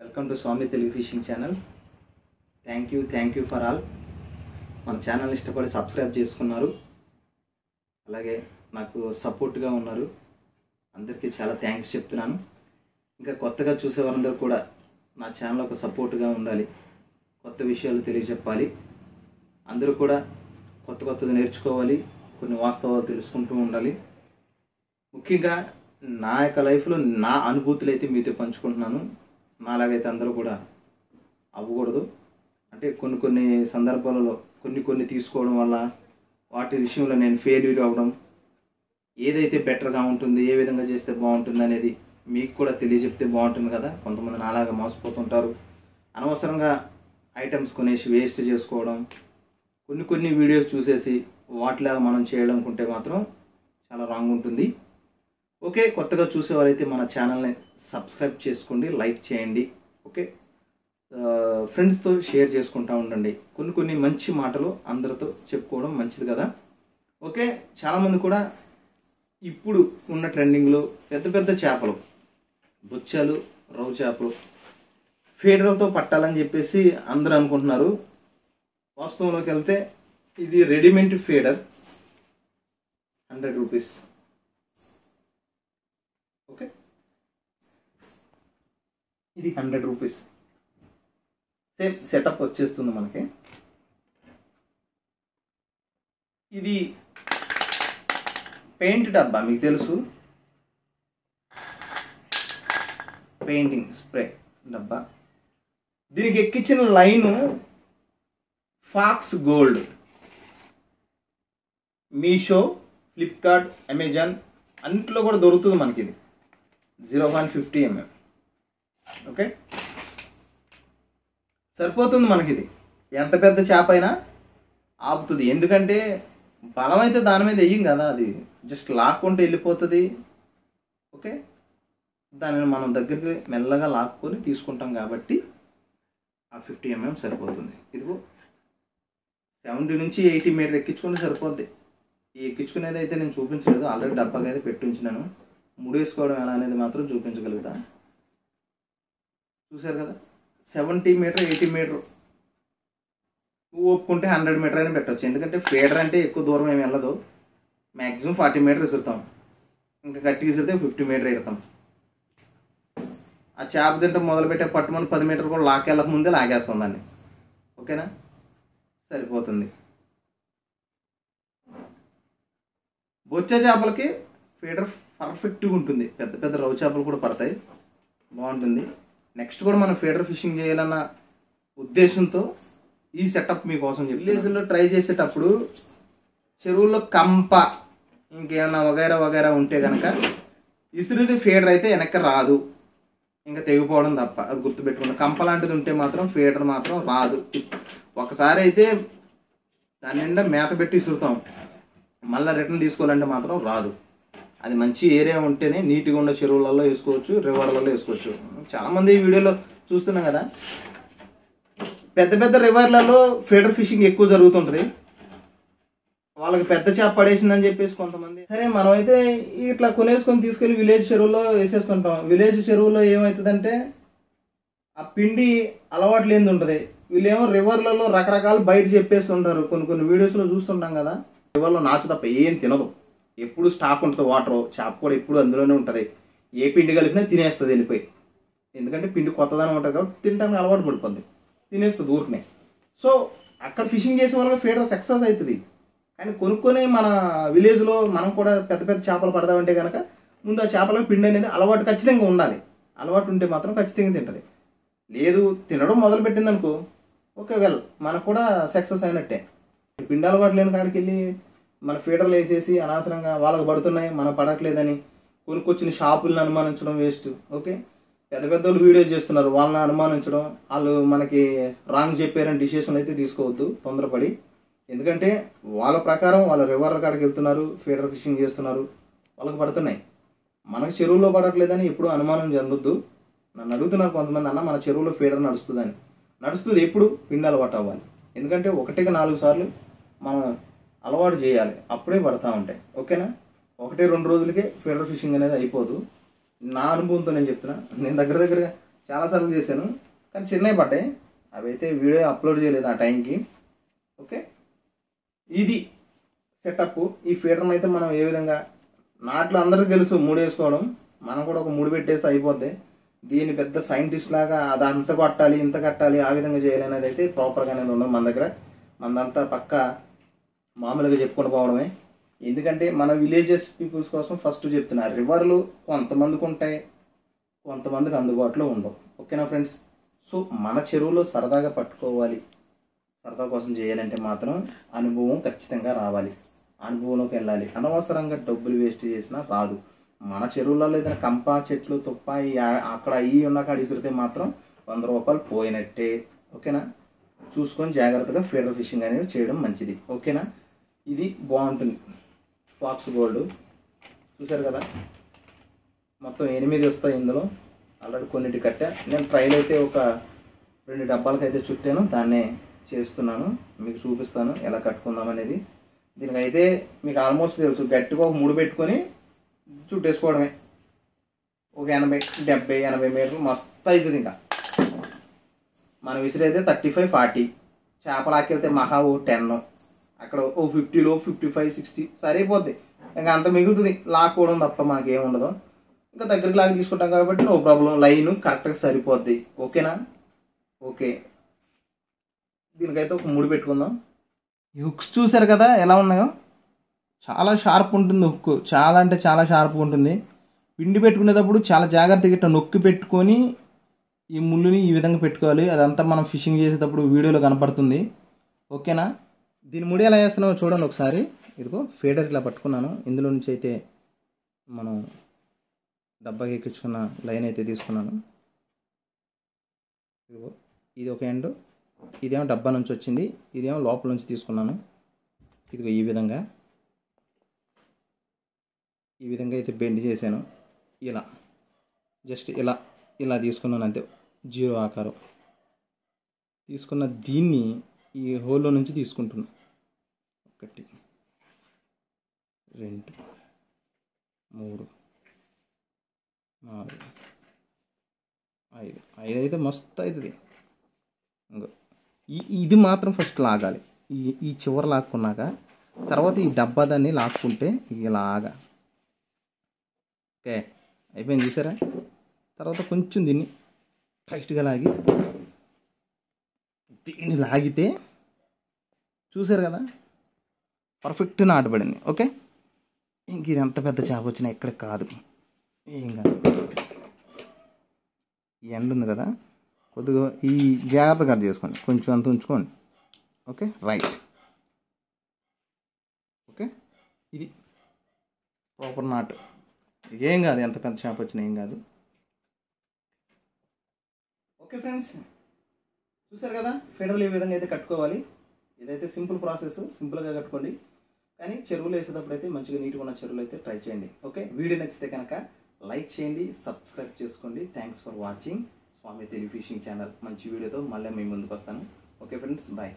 Welcome to Swami Telugu fishing channel. Thank you for all. మన channel ఇష్టపడి subscribe చేసుకున్నారు, అలాగే నాకు సపోర్ట్గా ఉన్నారు. అందరికీ చాలా థ్యాంక్స్ చెప్తున్నాను. ఇంకా కొత్తగా చూసేవారందరూ కూడా నా ఛానల్ ఒక సపోర్ట్గా ఉండాలి, కొత్త విషయాలు తెలియజెప్పాలి. అందరూ కూడా కొత్తది నేర్చుకోవాలి, కొన్ని వాస్తవాలు తెలుసుకుంటూ ఉండాలి. ముఖ్యంగా నా యొక్క లైఫ్లో నా అనుభూతులు అయితే మీతో పంచుకుంటున్నాను. నాలాగైతే అందరూ కూడా అవ్వకూడదు. అంటే కొన్ని సందర్భాలలో కొన్ని తీసుకోవడం వల్ల వాటి విషయంలో నేను ఫెయిల్యూర్ అవ్వడం, ఏదైతే బెటర్గా ఉంటుంది, ఏ విధంగా చేస్తే బాగుంటుంది అనేది మీకు కూడా తెలియజెప్తే బాగుంటుంది కదా. కొంతమంది నాలాగా మోసపోతుంటారు, అనవసరంగా ఐటమ్స్ కొనేసి వేస్ట్ చేసుకోవడం, కొన్ని వీడియోస్ చూసేసి వాటిలాగా మనం చేయాలనుకుంటే మాత్రం చాలా రాంగ్ ఉంటుంది. ఓకే, కొత్తగా చూసేవారైతే మన ఛానల్ని సబ్స్క్రైబ్ చేసుకోండి, లైక్ చేయండి. ఓకే, ఫ్రెండ్స్తో షేర్ చేసుకుంటూ ఉండండి. కొన్ని మంచి మాటలు అందరితో చెప్పుకోవడం మంచిది కదా. ఓకే, చాలామంది కూడా ఇప్పుడు ఉన్న ట్రెండింగ్లో పెద్ద చేపలు, బొచ్చాలు, రవ్వ చేపలు ఫీడర్లతో పట్టాలని చెప్పేసి అందరూ అనుకుంటున్నారు. వాస్తవంలోకి వెళ్తే ఇది రెడీమేడ్ ఫీడర్, 100 రూపీస్. ఓకే, ఇది 100 రూపీస్. సేమ్ సెటప్ వచ్చేస్తుంది మనకి. ఇది పెయింట్ డబ్బా, మీకు తెలుసు, పెయింటింగ్ స్ప్రే డబ్బా. దీనికి ఎక్కించిన line faux gold. Meesho, Flipkart, Amazon అన్నింటిలో కూడా దొరుకుతుంది మనకి. ఇది 0.50 mm. ఓకే, సరిపోతుంది మనకి. ఇది ఎంత పెద్ద చేప అయినా ఆపుతుంది. ఎందుకంటే బలం అయితే దాని మీద వెయ్యం కదా, అది జస్ట్ లాక్కుంటే వెళ్ళిపోతుంది. ఓకే, దానిని మనం దగ్గరికి మెల్లగా లాక్కొని తీసుకుంటాం కాబట్టి ఆ 50 mm సరిపోతుంది. ఇదిగో 70 నుంచి 80 మీటర్ ఎక్కించుకుంటే సరిపోద్ది. ఈ ఎక్కించుకునేది అయితే నేను చూపించలేదు, ఆల్రెడీ డబ్బాకి అయితే పెట్టి ఉంచినాను. ముడేసుకోవడం ఎలా అనేది మాత్రం చూపించగలుగుతా. చూసారు కదా, 70 మీటర్ 80 మీటర్ ఒప్పుకుంటే 100 మీటర్ అయినా పెట్టవచ్చు. ఎందుకంటే ఫీడర్ అంటే ఎక్కువ దూరం ఏమి వెళ్ళదు, మ్యాక్సిమం 40 మీటర్ విసురుతాం, ఇంకా గట్టిగా విసిరితే 50 మీటర్ ఎడతాం. ఆ చేప తింటే మొదలుపెట్టే పట్టుమని 10 మీటర్ కూడా లాక్కెళ్ళక ముందే లాగేస్తాం దాన్ని. ఓకేనా, సరిపోతుంది. బొచ్చ చేపలకి ఫీడర్ పర్ఫెక్ట్గా ఉంటుంది. పెద్ద రవ్వ చేపలు కూడా పడతాయి, బాగుంటుంది. నెక్స్ట్ కూడా మనం ఫీడర్ ఫిషింగ్ చేయాలన్న ఉద్దేశంతో ఈ సెటప్ మీకోసం చెప్పి విలేజ్లో ట్రై చేసేటప్పుడు చెరువుల్లో కంప ఇంకేమన్నా వగైరా ఉంటే కనుక ఇసురుని ఫీడర్ అయితే వెనక్కి రాదు, ఇంకా తెగిపోవడం తప్ప. అది గుర్తుపెట్టుకున్న కంప లాంటిది ఉంటే మాత్రం ఫీడర్ మాత్రం రాదు. ఒకసారి అయితే దాని నిండా మేత పెట్టి ఇసురుతాం, మళ్ళీ రిటర్న్ తీసుకోవాలంటే మాత్రం రాదు. అది మంచి ఏరియా ఉంటేనే నీట్గా ఉన్న చెరువులలో వేసుకోవచ్చు, రివర్లలో వేసుకోవచ్చు. చాలామంది ఈ వీడియోలో చూస్తున్నాం కదా, పెద్ద రివర్లలో ఫీడర్ ఫిషింగ్ ఎక్కువ జరుగుతుంటుంది. వాళ్ళకి పెద్ద చేప పడేసిందని చెప్పేసి కొంతమంది, సరే మనమైతే ఇట్లా కొనేసుకొని తీసుకెళ్ళి విలేజ్ చెరువులో వేసేస్తుంటాం. విలేజ్ చెరువులో ఏమవుతుందంటే ఆ పిండి అలవాటు లేనిది ఉంటుంది. వీళ్ళేమో రివర్లలో రకరకాలు బయట చెప్పేస్తుంటారు. కొన్ని వీడియోస్లో చూస్తుంటాం కదా, రివర్లో నాచు తప్ప ఏం తినదు, ఎప్పుడు స్టాక్ ఉంటుంది. వాటర్ చేప కూడా ఎప్పుడు అందులోనే ఉంటుంది. ఏ పిండి కలిపినా తినేస్తుంది వెళ్ళిపోయి. ఎందుకంటే పిండి కొత్తదనం ఉంటుంది కాబట్టి తినడానికి అలవాటు పడిపోద్ది, తినేస్తుంది ఊరికనే. సో అక్కడ ఫిషింగ్ చేసే వాళ్ళకి ఫీడర్ సక్సెస్ అవుతుంది. కానీ కొనుక్కొని మన విలేజ్లో మనం కూడా పెద్ద చేపలు పడదామంటే కనుక ముందు ఆ చేపలకు పిండి అనేది అలవాటు ఖచ్చితంగా ఉండాలి. అలవాటు ఉంటే మాత్రం ఖచ్చితంగా తింటుంది. లేదు తినడం మొదలు పెట్టింది అనుకో, ఓకే వెల్ మనకు కూడా సక్సెస్ అయినట్టే. పిండి అలవాటు లేని కాడికి వెళ్ళి మన ఫీడర్లు వేసేసి అనవసరంగా వాళ్ళకు పడుతున్నాయి మనం పడట్లేదని కొనుక్కొచ్చిన షాపులను అనుమానించడం వేస్ట్. ఓకే, పెద్దోళ్ళు వీడియో చేస్తున్నారు, వాళ్ళని అనుమానించడం, వాళ్ళు మనకి రాంగ్ చెప్పారని డిసిషన్ అయితే తీసుకోవద్దు తొందరపడి. ఎందుకంటే వాళ్ళ ప్రకారం వాళ్ళ రివర్ల కాడికి వెళ్తున్నారు, ఫీడర్ ఫిషింగ్ చేస్తున్నారు, వాళ్ళకి పడుతున్నాయి, మనకు చెరువులో పడట్లేదని ఎప్పుడు అనుమానం చెందొద్దు. నన్ను అడుగుతున్నారు కొంతమంది, అన్న మన చెరువులో ఫీడర్ నడుస్తుందని. నడుస్తుంది ఎప్పుడు పిండి అలవాటు అవ్వాలి. ఎందుకంటే 1కి 4 సార్లు మనం అలవాటు చేయాలి, అప్పుడే పడతా ఉంటాయి. ఓకేనా, 1-2 రోజులకే ఫీడర్ ఫిషింగ్ అనేది అయిపోదు. నా అనుభవంతో నేను చెప్తున్నా. నేను దగ్గర చాలాసార్లు చేశాను, కానీ చిన్నవి పడ్డాయి. అవి అయితే వీడియో అప్లోడ్ చేయలేదు ఆ టైంకి. ఓకే, ఇది సెటప్. ఈ ఫీడర్ని అయితే మనం ఏ విధంగా, నాట్లో అందరికీ తెలుసు 3 వేసుకోవడం, మనం కూడా ఒక 3 పెట్టేస్తే అయిపోద్ది. దీన్ని పెద్ద సైంటిస్ట్ లాగా అది అంత కొట్టాలి ఇంత కట్టాలి ఆ విధంగా చేయాలి అనేది అయితే ప్రాపర్గా అనేది ఉండదు మన దగ్గర. మనదంతా పక్క మామూలుగా చెప్పుకొని పోవడమే. ఎందుకంటే మన విలేజెస్ పీపుల్స్ కోసం ఫస్ట్ చెప్తున్నా, రివర్లు కొంతమందికి ఉంటాయి, కొంతమందికి అందుబాటులో ఉండవు. ఓకేనా ఫ్రెండ్స్? సో మన చెరువులో సరదాగా పట్టుకోవాలి, సరదా కోసం చేయాలంటే మాత్రం అనుభవం ఖచ్చితంగా రావాలి, అనుభవంలోకి వెళ్ళాలి. అనవసరంగా డబ్బులు వేస్ట్ చేసినా రాదు. మన చెరువులలో ఏదైనా కంప చెట్లు తుప్ప అక్కడ అయ్యి ఉన్న కాడ ఇసిరితే మాత్రం 100 రూపాయలు పోయినట్టే. ఓకేనా? చూసుకొని జాగ్రత్తగా ఫీడర్ ఫిషింగ్ అనేది చేయడం మంచిది. ఓకేనా? ఇది బాగుంటుంది. ఫాక్స్ గోల్డ్ చూసారు కదా, మొత్తం 8 వస్తాయి ఇందులో. ఆల్రెడీ కొన్నిటి కట్టా. నేను ట్రైల్ అయితే ఒక 2 డబ్బాలకైతే చుట్టాను, దాన్నే చేస్తున్నాను. మీకు చూపిస్తాను ఎలా కట్టుకుందాం అనేది. దీనికైతే మీకు ఆల్మోస్ట్ తెలుసు, గట్టిగా ఒక 3 పెట్టుకొని చుట్టేసుకోవడమే. ఒక 80 మీటర్లు మస్తు అవుతుంది. ఇంకా మనం విసిరైతే 35, 40. చేపలు ఆకెళ్తే మహా ఓ 10, అక్కడ ఓ 50లో 55, 60 సరిపోద్ది. ఇంకా అంత మిగులుతుంది, లాక్కోవడం తప్ప మాకేముండదు. ఇంకా దగ్గరికి లాగా తీసుకుంటాం కాబట్టి నో ప్రాబ్లం, లైన్ కరెక్ట్గా సరిపోద్ది. ఓకేనా? ఓకే, దీనికైతే ఒక 3 పెట్టుకుందాం. ఈ హుక్స్ చూసారు కదా ఎలా ఉన్నాయో, చాలా షార్ప్ ఉంటుంది హుక్, చాలా అంటే చాలా షార్ప్గా ఉంటుంది. పిండి పెట్టుకునేటప్పుడు చాలా జాగ్రత్తగా ఇట్లా నొక్కి పెట్టుకొని ఈ ముళ్ళుని ఈ విధంగా పెట్టుకోవాలి. అదంతా మనం ఫిషింగ్ చేసేటప్పుడు వీడియోలో కనపడుతుంది. ఓకేనా? దీని ముడి ఎలా వేస్తున్నామో చూడండి ఒకసారి. ఇదిగో ఫీడర్ ఇట్లా పట్టుకున్నాను, ఇందులో నుంచి అయితే మనం డబ్బాకి ఎక్కించుకున్న లైన్ అయితే తీసుకున్నాను. ఇదిగో ఇది ఒక ఎండ్, ఇదేమో డబ్బా నుంచి వచ్చింది, ఇదేమో లోపల నుంచి తీసుకున్నాను. ఇదిగో ఈ విధంగా అయితే బెండ్ చేశాను. ఇలా జస్ట్ ఇలా తీసుకున్నాను అంతే, 0 ఆకారం తీసుకున్న దీన్ని ఈ హోల్లో నుంచి తీసుకుంటున్నాను. 1, 2, 3, 4, 5 అయితే మస్తు అవుతుంది. ఇది మాత్రం ఫస్ట్ లాగాలి. ఈ చివర లాక్కున్నాక తర్వాత ఈ డబ్బా దాన్ని లాక్కుంటే ఇలాగా. ఓకే, అయిపోయింది చూసారా? తర్వాత కొంచెం దీన్ని టైట్గా లాగితే చూసారు కదా, పర్ఫెక్ట్ నాటబడింది. ఓకే, ఇంక ఇది ఎంత పెద్ద చేప వచ్చినా ఎక్కడ కాదు, ఏం కాదు. ఈ ఎండ్ ఉంది కదా, కొద్దిగా ఈ జాగ్రత్త కట్ చేసుకోండి, కొంచెం అంత ఉంచుకోండి. Okay, right. ఓకే, ఇది ప్రాపర్ నాట్. ఏం కాదు, ఎంత పెద్ద చేప వచ్చినా ఏం కాదు. ఓకే ఫ్రెండ్స్, చూసారు కదా ఫీడర్లు ఏ విధంగా అయితే కట్టుకోవాలి. ఇదైతే సింపుల్ ప్రాసెస్, సింపుల్గా కట్టుకోండి. కానీ చెరువులు వేసేటప్పుడు అయితే మంచిగా నీట్గా ఉన్న చెరువులు అయితే ట్రై చేయండి. ఓకే, వీడియో నచ్చితే కనుక లైక్ చేయండి, సబ్స్క్రైబ్ చేసుకోండి. Thanks for watching Swami Telugu fishing channel. మంచి వీడియోతో మళ్ళీ మీ ముందుకు వస్తాను. Okay friends, bye.